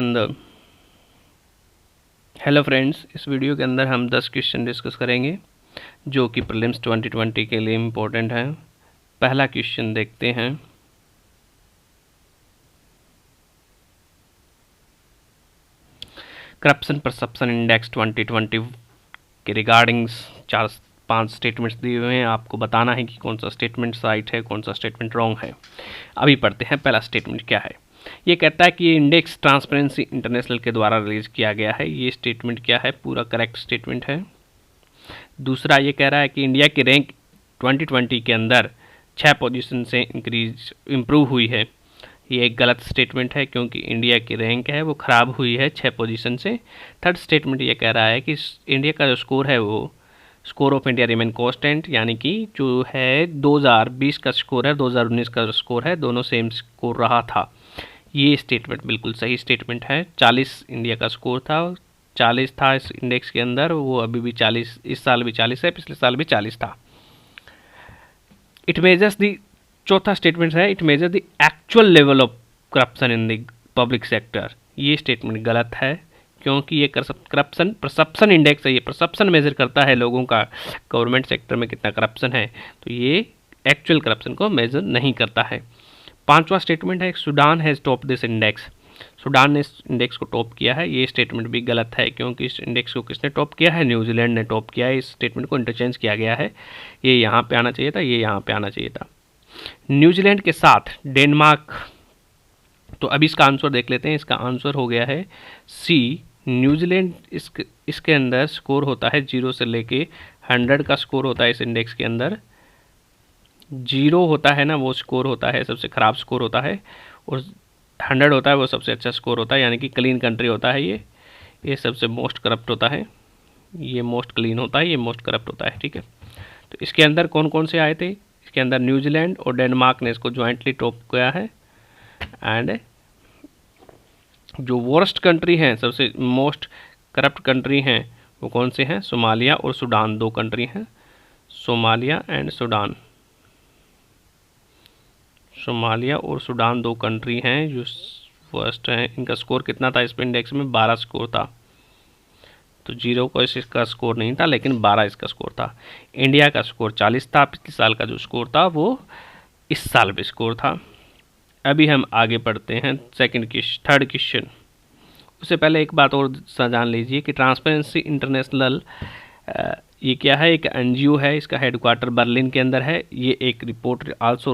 अंदर hello friends, इस video के अंदर हम 10 क्वेश्चन डिस्कस करेंगे जो कि प्रीलिम्स 2020 के लिए इम्पोर्टेंट है। पहला क्वेश्चन देखते हैं। करप्शन परसेप्शन इंडेक्स 2020 के रिगार्डिंग 4-5 स्टेटमेंट्स दिए हुए हैं। आपको बताना है कि कौन सा स्टेटमेंट राइट है, कौन सा स्टेटमेंट रॉन्ग है। अभी पढ़ते हैं पहला स्टेटमेंट क्या है। ये कहता है कि ये इंडेक्स ट्रांसपेरेंसी इंटरनेशनल के द्वारा रिलीज किया गया है। ये स्टेटमेंट क्या है, पूरा करेक्ट स्टेटमेंट है। दूसरा ये कह रहा है कि इंडिया की रैंक 2020 के अंदर 6 पोजीशन से इम्प्रूव हुई है। ये एक गलत स्टेटमेंट है क्योंकि इंडिया की रैंक है वो ख़राब हुई है 6 पोजीशन से। थर्ड स्टेटमेंट ये कह रहा है कि इंडिया का जो स्कोर है वो score of India remain constant, यानी कि जो है 2020 का स्कोर है 2019 का स्कोर है, दोनों सेम स्कोर रहा था। ये स्टेटमेंट बिल्कुल सही स्टेटमेंट है। 40 इंडिया का स्कोर था, 40 था इस इंडेक्स के अंदर, वो अभी भी 40, इस साल भी 40 है, पिछले साल भी 40 था। इट मेजर्स दी, चौथा स्टेटमेंट है, it measure the actual level of corruption in the public sector. ये स्टेटमेंट गलत है क्योंकि ये करप्शन परसेप्शन इंडेक्स है, ये परसेप्शन मेजर करता है लोगों का गवर्नमेंट सेक्टर में कितना करप्शन है, तो ये एक्चुअल करप्शन को मेजर नहीं करता है। पांचवा स्टेटमेंट है, Sudan has top this index. Sudan ने इस इंडेक्स को टॉप किया है। ये स्टेटमेंट भी गलत है क्योंकि इस इंडेक्स को किसने टॉप किया है, न्यूजीलैंड ने टॉप किया है। इस स्टेटमेंट को इंटरचेंज किया गया है, ये यहाँ पे आना चाहिए था, ये यहाँ पे आना चाहिए था। न्यूजीलैंड के साथ डेनमार्क, तो अभी इसका आंसर देख लेते हैं। इसका आंसर हो गया है सी, न्यूजीलैंड। इसके अंदर स्कोर होता है 0 से लेके 100 का स्कोर होता है। इस इंडेक्स के अंदर 0 होता है ना, वो स्कोर होता है सबसे ख़राब स्कोर होता है, और 100 होता है वो सबसे अच्छा स्कोर होता है, यानी कि क्लीन कंट्री होता है। ये सबसे मोस्ट करप्ट होता है, ये मोस्ट क्लीन होता है, ये मोस्ट करप्ट होता है। ठीक है, तो इसके अंदर कौन कौन से आए थे, इसके अंदर न्यूजीलैंड और डेनमार्क ने इसको ज्वाइंटली टॉप किया है। एंड जो वर्स्ट कंट्री हैं, सबसे मोस्ट करप्ट कंट्री हैं, वो कौन से हैं, सोमालिया और सूडान, दो कंट्री हैं, सोमालिया एंड सूडान। सोमालिया और सूडान दो कंट्री हैं जो फर्स्ट हैं। इनका स्कोर कितना था, इस पे इंडेक्स में 12 स्कोर था, तो 0 को इसका स्कोर नहीं था, लेकिन 12 इसका स्कोर था। इंडिया का स्कोर 40 था, पिछले साल का जो स्कोर था वो इस साल भी स्कोर था। अभी हम आगे बढ़ते हैं थर्ड क्वेश्चन। उससे पहले एक बात और जान लीजिए कि ट्रांसपेरेंसी इंटरनेशनल ये क्या है, एक एनजीओ है, इसका हेडक्वार्टर बर्लिन के अंदर है। ये एक रिपोर्ट आल्सो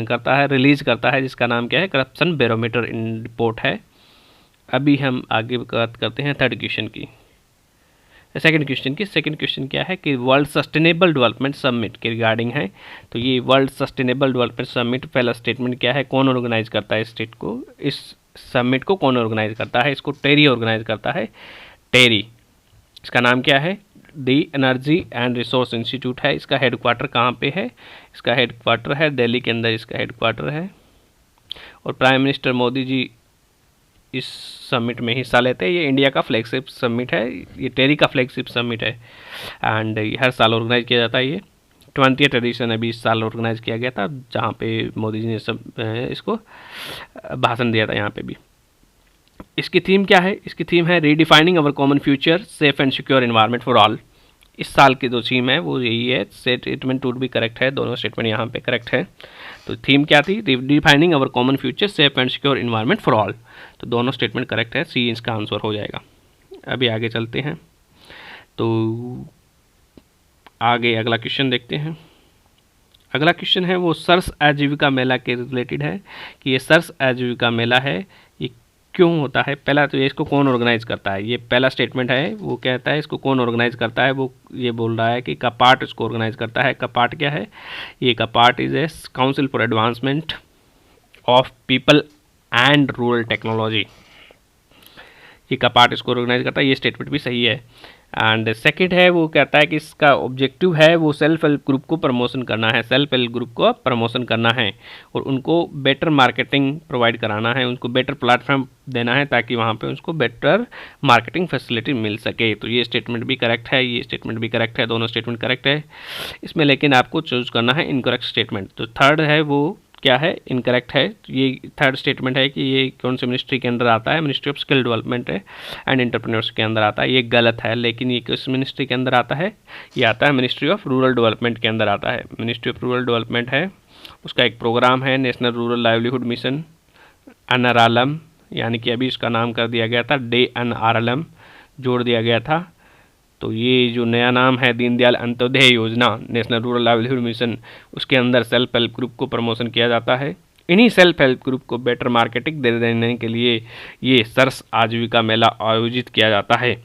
करता है, रिलीज करता है, जिसका नाम क्या है, करप्शन बैरोमीटर रिपोर्ट है। अभी हम आगे बात करते हैं थर्ड क्वेश्चन की, सेकंड क्वेश्चन की। सेकंड क्वेश्चन क्या है कि वर्ल्ड सस्टेनेबल डेवलपमेंट समिट के रिगार्डिंग है। तो ये वर्ल्ड सस्टेनेबल डेवलपमेंट समिट, पहला स्टेटमेंट क्या है, कौन ऑर्गेनाइज करता है इस स्टेट को, इस समिट को कौन ऑर्गेनाइज करता है, इसको टेरी ऑर्गेनाइज करता है। टेरी, इसका नाम क्या है, दी एनर्जी एंड रिसोर्स इंस्टीट्यूट है। इसका हेडक्वार्टर कहाँ पे है, इसका हेडक्वार्टर है दिल्ली के अंदर, इसका हेडक्वार्टर है। और प्राइम मिनिस्टर मोदी जी इस समिट में हिस्सा लेते हैं। ये इंडिया का फ्लैगशिप समिट है, ये टेरी का फ्लैगशिप समिट है, एंड हर साल ऑर्गेनाइज किया जाता है। ये 20th एडिशन अभी इस साल ऑर्गेनाइज किया गया था, जहाँ पे मोदी जी ने सब इसको भाषण दिया था यहाँ पे भी। इसकी थीम क्या है, इसकी थीम है redefining our common future, safe and secure environment for all. इस साल की जो थीम है वो यही है। स्टेटमेंट टू भी करेक्ट है, दोनों स्टेटमेंट यहाँ पे करेक्ट है। तो थीम क्या थी, redefining our common future, safe and secure environment for all. तो दोनों स्टेटमेंट करेक्ट है, सी इसका आंसर हो जाएगा। अभी आगे चलते हैं, तो आगे अगला क्वेश्चन देखते हैं। अगला क्वेश्चन है वो सर्स आजीविका मेला के रिलेटेड है कि ये सर्स आजीविका मेला है, ये क्यों होता है। पहला तो ये इसको कौन ऑर्गेनाइज करता है, ये पहला स्टेटमेंट है, वो कहता है इसको कौन ऑर्गेनाइज करता है, वो ये बोल रहा है कि कपाट इसको ऑर्गेनाइज करता है। कपाट क्या है, ये कपाट is a council for advancement of people and rural technology. ये कपाट इसको ऑर्गेनाइज करता है, ये स्टेटमेंट भी सही है। एंड सेकंड है, वो कहता है कि इसका ऑब्जेक्टिव है वो सेल्फ हेल्प ग्रुप को प्रमोशन करना है, सेल्फ हेल्प ग्रुप को प्रमोशन करना है, और उनको बेटर मार्केटिंग प्रोवाइड कराना है, उनको बेटर प्लेटफॉर्म देना है ताकि वहाँ पे उसको बेटर मार्केटिंग फैसिलिटी मिल सके। तो ये स्टेटमेंट भी करेक्ट है, ये स्टेटमेंट भी करेक्ट है, दोनों स्टेटमेंट करेक्ट है इसमें, लेकिन आपको चूज करना है इनकरेक्ट स्टेटमेंट। तो थर्ड है वो क्या है, इनकरेक्ट है। ये थर्ड स्टेटमेंट है कि ये कौन से मिनिस्ट्री के अंदर आता है, मिनिस्ट्री ऑफ स्किल डेवलपमेंट है एंड एंटरप्रेन्योर्स के अंदर आता है। ये गलत है, लेकिन ये किस मिनिस्ट्री के अंदर आता है, ये आता है मिनिस्ट्री ऑफ रूरल डेवलपमेंट के अंदर आता है। मिनिस्ट्री ऑफ रूरल डेवलपमेंट है, उसका एक प्रोग्राम है national rural livelihood mission NRLM, यानी कि अभी इसका नाम कर दिया गया था DNRLM, जोड़ दिया गया था। तो ये जो नया नाम है दीनदयाल अंत्योदय योजना नेशनल रूरल लाइवलीहुड मिशन, उसके अंदर सेल्फ हेल्प ग्रुप को प्रमोशन किया जाता है। इन्हीं सेल्फ हेल्प ग्रुप को बेटर मार्केटिंग दे देने के लिए ये सरस आजीविका मेला आयोजित किया जाता है।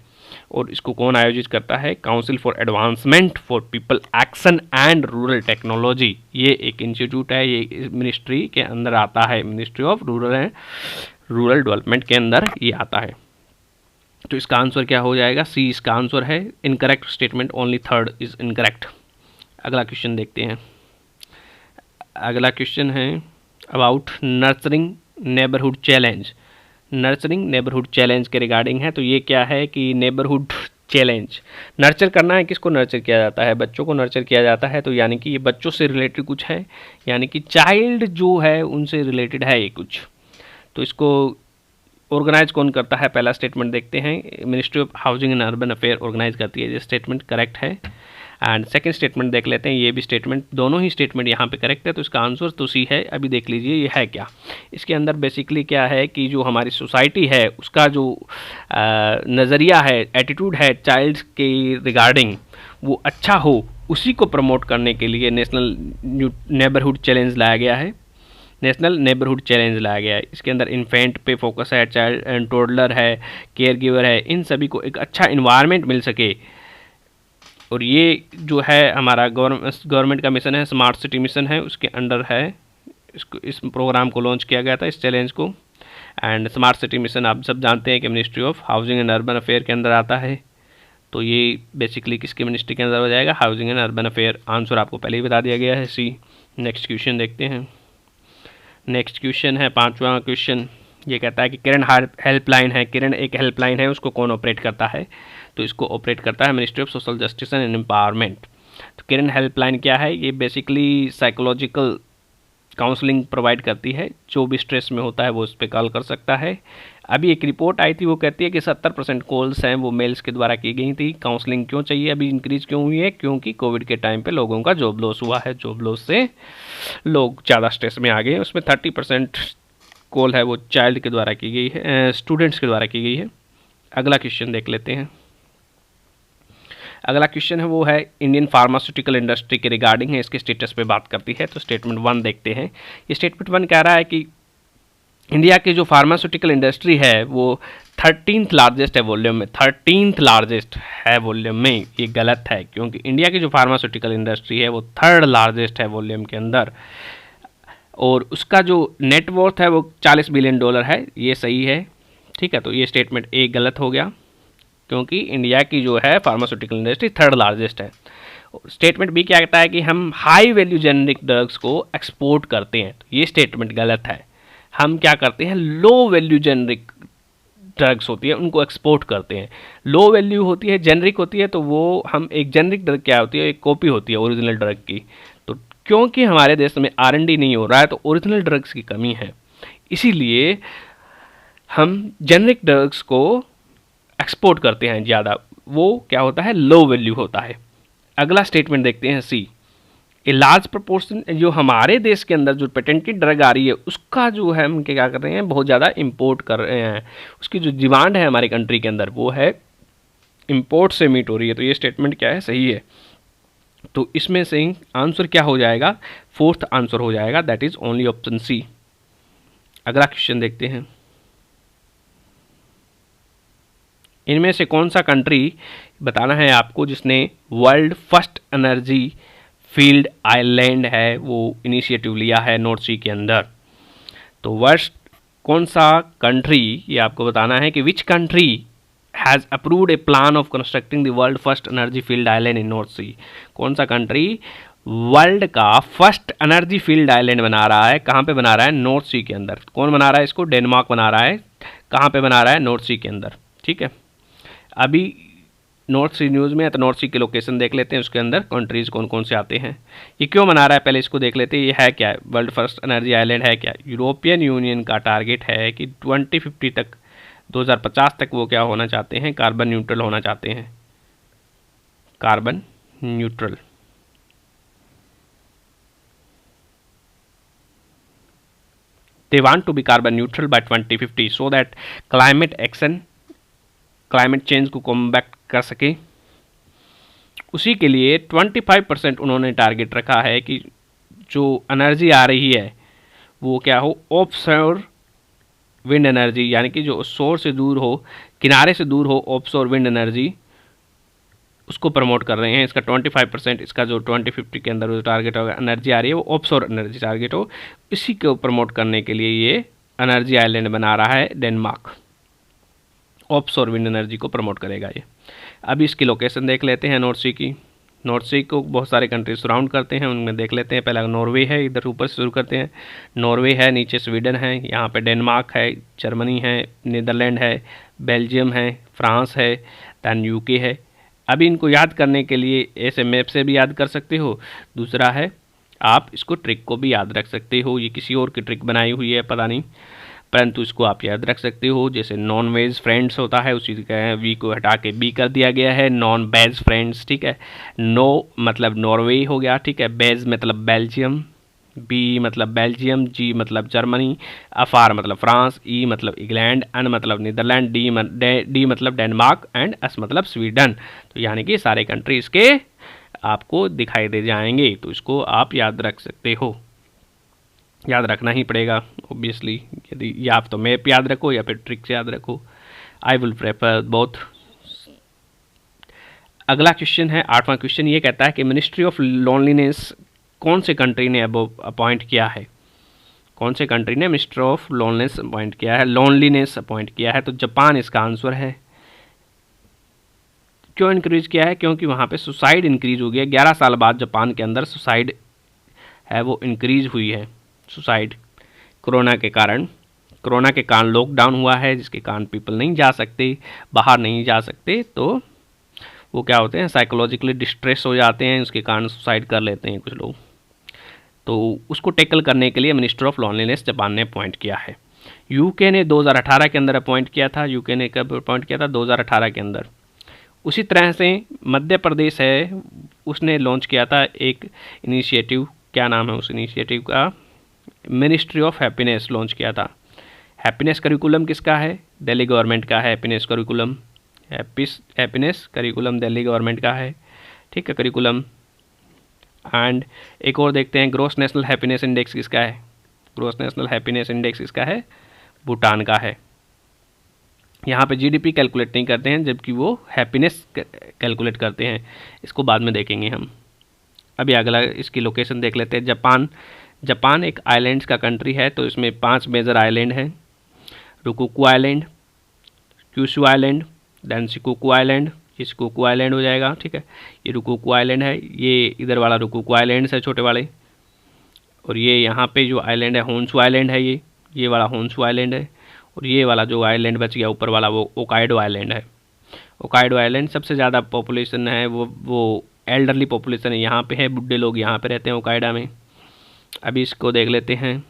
और इसको कौन आयोजित करता है, council for advancement for people action and rural technology. ये एक इंस्टीट्यूट है, ये मिनिस्ट्री के अंदर आता है, मिनिस्ट्री ऑफ रूरल डेवलपमेंट के अंदर ये आता है। तो इसका आंसर क्या हो जाएगा, सी इसका आंसर है। Incorrect statement, only third is incorrect. अगला क्वेश्चन देखते हैं। अगला क्वेश्चन है about nurturing neighbourhood challenge. Nurturing neighbourhood challenge के रिगार्डिंग है। तो ये क्या है कि नेबरहुड चैलेंज, नर्चर करना है, किसको नर्चर किया जाता है, बच्चों को नर्चर किया जाता है। तो यानी कि ये बच्चों से रिलेटेड कुछ है, यानी कि चाइल्ड जो है उनसे रिलेटेड है ये कुछ। तो इसको ऑर्गेनाइज कौन करता है, पहला स्टेटमेंट देखते हैं, ministry of housing and urban affair organise करती है। ये स्टेटमेंट करेक्ट है। एंड सेकंड स्टेटमेंट देख लेते हैं, ये भी स्टेटमेंट, दोनों ही स्टेटमेंट यहाँ पे करेक्ट है। तो इसका आंसर तो सी है। अभी देख लीजिए ये है क्या, इसके अंदर बेसिकली क्या है कि जो हमारी सोसाइटी है उसका जो नज़रिया है, एटीट्यूड है चाइल्ड के रिगार्डिंग, वो अच्छा हो, उसी को प्रमोट करने के लिए नेशनल नेबरहुड चैलेंज लाया गया है। नेशनल नेबरहुड चैलेंज लाया गया है। इसके अंदर इन्फेंट पे फोकस है, चाइल्ड एंड टोडलर है, केयर गिवर है, इन सभी को एक अच्छा इन्वायरमेंट मिल सके। और ये जो है हमारा गवर्नमेंट का मिशन है, स्मार्ट सिटी मिशन है, उसके अंडर है। इसको इस प्रोग्राम को लॉन्च किया गया था, इस चैलेंज को। एंड स्मार्ट सिटी मिशन आप सब जानते हैं कि ministry of housing and urban affair के अंदर आता है। तो ये बेसिकली किसके मिनिस्ट्री के अंदर हो जाएगा, housing and urban affair. Answer आपको पहले ही बता दिया गया है, सी। नेक्स्ट क्वेश्चन देखते हैं। नेक्स्ट क्वेश्चन है 5वां क्वेश्चन। ये कहता है कि किरण हेल्पलाइन है, किरण एक हेल्पलाइन है, उसको कौन ऑपरेट करता है। तो इसको ऑपरेट करता है ministry of social justice and empowerment. तो किरण हेल्पलाइन क्या है, ये बेसिकली साइकोलॉजिकल काउंसलिंग प्रोवाइड करती है। जो भी स्ट्रेस में होता है वो उस पर कॉल कर सकता है। अभी एक रिपोर्ट आई थी, वो कहती है कि 70% कॉल्स हैं वो मेल्स के द्वारा की गई थी। काउंसलिंग क्यों चाहिए, अभी इंक्रीज क्यों हुई है, क्योंकि कोविड के टाइम पे लोगों का जॉब लॉस हुआ है, जॉब लॉस से लोग ज़्यादा स्ट्रेस में आ गए। उसमें 30% कॉल है वो चाइल्ड के द्वारा की गई है, स्टूडेंट्स के द्वारा की गई है। अगला क्वेश्चन देख लेते हैं। अगला क्वेश्चन है वो है इंडियन फार्मास्यूटिकल इंडस्ट्री के रिगार्डिंग है, इसके स्टेटस पे बात करती है। तो स्टेटमेंट 1 देखते हैं। ये स्टेटमेंट 1 कह रहा है कि इंडिया की जो फार्मास्यूटिकल इंडस्ट्री है वो 13th लार्जेस्ट है वॉल्यूम में, 13th लार्जेस्ट है वॉल्यूम में। ये गलत है, क्योंकि इंडिया की जो फार्मास्यूटिकल इंडस्ट्री है वो 3rd लार्जेस्ट है वॉल्यूम के अंदर। और उसका जो नेटवर्थ है वो $40 बिलियन है, ये सही है। ठीक है, तो ये स्टेटमेंट ए गलत हो गया, क्योंकि इंडिया की जो है फार्मास्यूटिकल इंडस्ट्री 3rd लार्जेस्ट है। स्टेटमेंट बी क्या कहता है कि हम हाई वैल्यू जेनरिक ड्रग्स को एक्सपोर्ट करते हैं। तो ये स्टेटमेंट गलत है। हम क्या करते हैं, लो वैल्यू जेनरिक ड्रग्स होती है उनको एक्सपोर्ट करते हैं। लो वैल्यू होती है, जेनरिक होती है, तो वो हम एक जेनरिक ड्रग क्या होती है, एक कॉपी होती है ओरिजिनल ड्रग की। तो क्योंकि हमारे देश में R&D नहीं हो रहा है, तो ओरिजिनल ड्रग्स की कमी है, इसीलिए हम जेनरिक ड्रग्स को एक्सपोर्ट करते हैं ज़्यादा। वो क्या होता है, लो वैल्यू होता है। अगला स्टेटमेंट देखते हैं सी। ए लार्ज प्रोपोर्शन, जो हमारे देश के अंदर जो पेटेंटेड ड्रग आ रही है उसका जो है हम क्या कर रहे हैं, बहुत ज़्यादा इंपोर्ट कर रहे हैं। उसकी जो डिमांड है हमारी कंट्री के अंदर वो है इंपोर्ट से मीट हो रही है। तो ये स्टेटमेंट क्या है, सही है। तो इसमें से आंसर क्या हो जाएगा, 4th आंसर हो जाएगा, that is only option C. अगला क्वेश्चन देखते हैं। इनमें से कौन सा कंट्री बताना है आपको जिसने world first energy field island है वो इनिशिएटिव लिया है नॉर्थ सी के अंदर। तो वर्स्ट कौन सा कंट्री, ये आपको बताना है कि which country has approved a plan of constructing the world first energy field island in north sea. कौन सा कंट्री वर्ल्ड का फर्स्ट एनर्जी फील्ड आइलैंड बना रहा है, कहाँ पे बना रहा है, नॉर्थ सी के अंदर। कौन बना रहा है इसको, डेनमार्क बना रहा है। कहाँ पे बना रहा है, नॉर्थ सी के अंदर। ठीक है, अभी नॉर्थ सी न्यूज़ में है, तो नॉर्थ सी की लोकेशन देख लेते हैं, उसके अंदर कंट्रीज़ कौन कौन से आते हैं, ये क्यों मना रहा है पहले इसको देख लेते हैं। ये है क्या है, वर्ल्ड फर्स्ट एनर्जी आइलैंड है क्या। यूरोपियन यूनियन का टारगेट है कि 2050 तक, 2050 तक वो क्या होना चाहते हैं, कार्बन न्यूट्रल होना चाहते हैं, carbon neutral. They want to be carbon neutral by 2050 so that climate action, climate change को कॉम्बैट कर सके। उसी के लिए 25% उन्होंने टारगेट रखा है कि जो एनर्जी आ रही है वो क्या हो, ऑफशोर विंड एनर्जी, यानी कि जो शोर से दूर हो, किनारे से दूर हो, ऑफशोर विंड एनर्जी, उसको प्रमोट कर रहे हैं। इसका 25%, इसका जो 2050 के अंदर जो टारगेट होगा एनर्जी आ रही है वो ऑफशोर एनर्जी टारगेट हो, इसी को प्रमोट करने के लिए ये एनर्जी आइलैंड बना रहा है डेनमार्क। ऑफशोर विंड एनर्जी को प्रमोट करेगा ये। अभी इसकी लोकेशन देख लेते हैं नॉर्थ सी की। नॉर्थ सी को बहुत सारे कंट्री सराउंड करते हैं, उनमें देख लेते हैं। पहला नॉर्वे है, इधर ऊपर से शुरू करते हैं। नॉर्वे है, नीचे स्वीडन है, यहाँ पे डेनमार्क है, जर्मनी है, नीदरलैंड है, बेल्जियम है, फ्रांस है, दैन यूके है। अभी इनको याद करने के लिए ऐसे मैप से भी याद कर सकते हो। दूसरा है आप इसको ट्रिक को भी याद रख सकते हो, ये किसी और की ट्रिक बनाई हुई है पता नहीं, परंतु इसको आप याद रख सकते हो। जैसे नॉन वेज फ्रेंड्स होता है, उसी का वी को हटा के बी कर दिया गया है, नॉन वेज फ्रेंड्स, ठीक है। नो मतलब नॉर्वे हो गया, ठीक है। बेज मतलब बेल्जियम, बी मतलब बेल्जियम, जी मतलब जर्मनी, अफार मतलब फ्रांस, ई मतलब इंग्लैंड, एन मतलब नीदरलैंड, डी मतलब डेनमार्क एंड एस मतलब स्वीडन। तो यानी कि सारे कंट्री इसके आपको दिखाई दे जाएंगे, तो इसको आप याद रख सकते हो, याद रखना ही पड़ेगा ऑब्वियसली। यदि या आप तो मैप याद रखो या फिर ट्रिक से याद रखो, आई विल प्रेफर बोथ। अगला क्वेश्चन है 8वां क्वेश्चन, ये कहता है कि मिनिस्ट्री ऑफ लोनलीनेस कौन से कंट्री ने अब अपॉइंट किया है, कौन से कंट्री ने मिनिस्टर ऑफ लोनलीनेस अपॉइंट किया है, लोनलीनेस अपॉइंट किया है। तो जापान इसका आंसर है। क्यों इंक्रीज किया है, क्योंकि वहाँ पे सुसाइड इंक्रीज हो गया। 11 साल बाद जापान के अंदर सुसाइड है वो इंक्रीज हुई है, सुसाइड कोरोना के कारण। कोरोना के कारण लॉकडाउन हुआ है, जिसके कारण पीपल नहीं जा सकते, बाहर नहीं जा सकते, तो वो क्या होते हैं, साइकोलॉजिकली डिस्ट्रेस हो जाते हैं, उसके कारण सुसाइड कर लेते हैं कुछ लोग। तो उसको टैकल करने के लिए मिनिस्टर ऑफ लोनलीनेस जापान ने अपॉइंट किया है। यूके ने 2018 के अंदर अपॉइंट किया था। यूके ने कब अपॉइंट किया था, 2018 के अंदर। उसी तरह से मध्य प्रदेश है, उसने लॉन्च किया था एक इनिशिएटिव, क्या नाम है उस इनिशिएटिव का, मिनिस्ट्री ऑफ हैप्पीनेस लॉन्च किया था। हैप्पीनेस करिकुलम किसका है, दिल्ली गवर्नमेंट का है। Happiness curriculum, happiness curriculum Delhi government का है, ठीक है, करिकुलम। एंड एक और देखते हैं, ग्रॉस नेशनल हैप्पीनेस इंडेक्स किसका है, ग्रॉस नेशनल हैप्पीनेस इंडेक्स किसका है, भूटान का है। यहाँ पे जीडीपी कैलकुलेट नहीं करते हैं, जबकि वो हैप्पीनेस कैलकुलेट करते हैं, इसको बाद में देखेंगे हम। अभी अगला इसकी लोकेशन देख लेते हैं। जापान, जापान एक आइलैंड्स का कंट्री है, तो इसमें 5 मेजर आइलैंड हैं। Ryukyu island, Kyushu island, then Shikoku island, ये शिकोकू आइलैंड हो जाएगा, ठीक है। ये रुकुकू आइलैंड है, ये इधर वाला रुकुकू आइलैंड्स है छोटे वाले। और ये यहाँ पे जो आइलैंड है होन्शू आइलैंड है, ये वाला होन्शू आइलैंड है। और ये वाला जो आइलैंड बच गया ऊपर वाला, वो ओकाइडो आइलैंड है। ओकाइडो आइलैंड सबसे ज़्यादा पॉपुलेशन है, वो एल्डरली पॉपुलेशन है यहाँ पे है, बुढ़े लोग यहाँ पे रहते हैं ओकाइडा में। अभी इसको देख लेते हैं।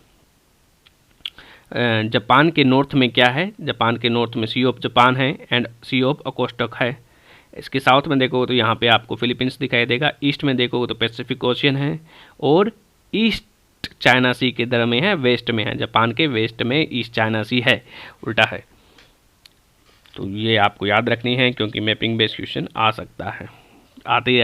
जापान के नॉर्थ में क्या है, जापान के नॉर्थ में सी ऑफ जापान है एंड सी ऑफ अकोस्टक है। इसके साउथ में देखोगे तो यहाँ पे आपको फिलीपींस दिखाई देगा, ईस्ट में देखोगे तो पैसिफिक ओशियन है, और ईस्ट चाइना सी के इधर में है, वेस्ट में है, जापान के वेस्ट में ईस्ट चाइना सी है, उल्टा है। तो ये आपको याद रखनी है, क्योंकि मैपिंग बेस्ड क्वेश्चन आ सकता है, आते ही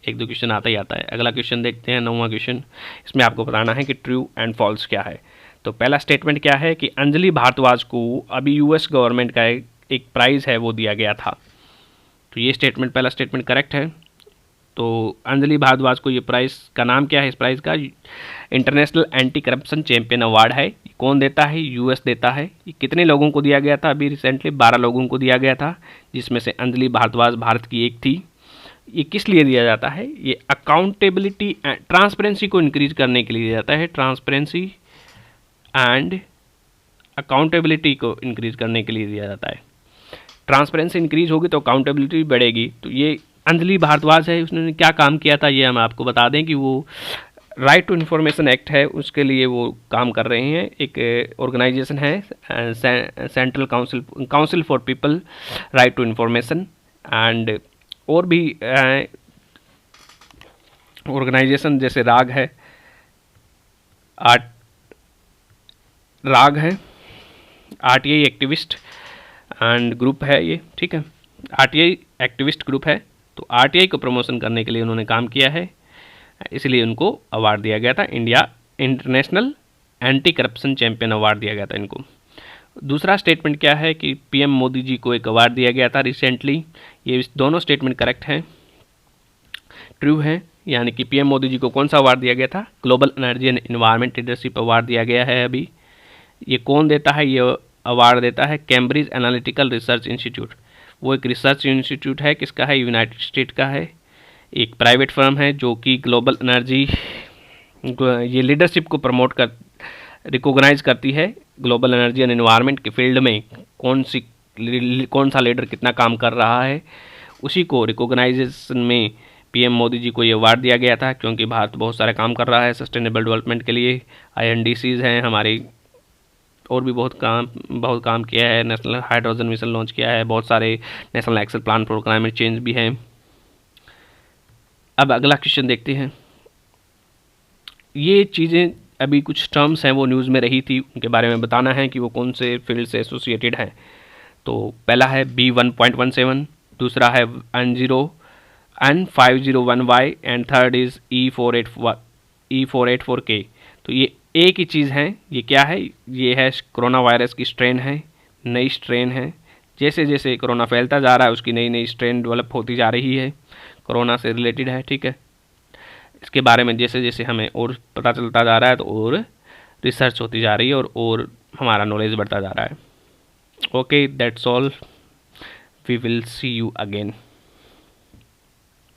1-2 क्वेश्चन आता ही आता है। अगला क्वेश्चन देखते हैं, 9वां क्वेश्चन। इसमें आपको बताना है कि ट्रू एंड फॉल्स क्या है। तो पहला स्टेटमेंट क्या है कि अंजलि भारद्वाज को अभी यूएस गवर्नमेंट का एक प्राइज़ है वो दिया गया था। तो ये स्टेटमेंट, पहला स्टेटमेंट करेक्ट है। तो अंजलि भारद्वाज को ये प्राइज़ का नाम क्या है, इस प्राइज़ का international anti corruption champion award है। कौन देता है, यूएस देता है। ये कितने लोगों को दिया गया था, अभी रिसेंटली 12 लोगों को दिया गया था, जिसमें से अंजलि भारद्वाज भारत की एक थी। ये किस लिए दिया जाता है, ये अकाउंटेबिलिटी एंड ट्रांसपेरेंसी को इंक्रीज करने के लिए दिया जाता है, ट्रांसपेरेंसी एंड अकाउंटेबिलिटी को इंक्रीज करने के लिए दिया जाता है। ट्रांसपेरेंसी इंक्रीज होगी तो अकाउंटेबिलिटी बढ़ेगी। तो ये अंजलि भारद्वाज है, उसने क्या काम किया था ये हम आपको बता दें कि वो राइट टू इन्फॉर्मेशन एक्ट है उसके लिए वो काम कर रहे हैं। एक ऑर्गेनाइजेशन है central council for people right to information, and और भी ऑर्गेनाइजेशन जैसे राग है, आरटीआई एक्टिविस्ट एंड ग्रुप है ये, ठीक है, आरटीआई एक्टिविस्ट ग्रुप है। तो आरटीआई को प्रमोशन करने के लिए उन्होंने काम किया है, इसलिए उनको अवार्ड दिया गया था, India international anti corruption champion award दिया गया था इनको। दूसरा स्टेटमेंट क्या है कि पीएम मोदी जी को एक अवार्ड दिया गया था रिसेंटली। ये दोनों स्टेटमेंट करेक्ट हैं, ट्रू है, यानी कि पीएम मोदी जी को कौन सा अवार्ड दिया गया था, global energy and environment leadership award दिया गया है अभी। ये कौन देता है, ये अवार्ड देता है कैम्ब्रिज एनालिटिकल रिसर्च इंस्टीट्यूट। वो एक रिसर्च इंस्टीट्यूट है, किसका है, यूनाइटेड स्टेट का है, एक प्राइवेट फर्म है जो कि ग्लोबल एनर्जी ये लीडरशिप को प्रमोट कर रिकॉग्नाइज करती है। ग्लोबल एनर्जी एंड एनवायरनमेंट के फील्ड में कौन सा लीडर कितना काम कर रहा है, उसी को रिकॉग्नाइजेशन में पीएम मोदी जी को ये अवार्ड दिया गया था, क्योंकि भारत बहुत सारे काम कर रहा है सस्टेनेबल डेवलपमेंट के लिए। INDCs हैं हमारी, और भी बहुत काम किया है, नेशनल हाइड्रोजन मिशन लॉन्च किया है, बहुत सारे national action plan for climate change भी हैं। अब अगला क्वेश्चन देखते हैं। ये चीज़ें अभी कुछ टर्म्स हैं वो न्यूज़ में रही थी, उनके बारे में बताना है कि वो कौन से फील्ड से एसोसिएटेड हैं। तो पहला है B1.17, दूसरा है N501Y and third is E484K। तो ये एक ही चीज़ है। ये क्या है, ये है कोरोना वायरस की स्ट्रेन है, नई स्ट्रेन है। जैसे जैसे कोरोना फैलता जा रहा है उसकी नई नई स्ट्रेन डेवलप होती जा रही है, कोरोना से रिलेटेड है, ठीक है। इसके बारे में जैसे जैसे हमें और पता चलता जा रहा है तो और रिसर्च होती जा रही है और हमारा नॉलेज बढ़ता जा रहा है। Okay, that's all, we will see you again.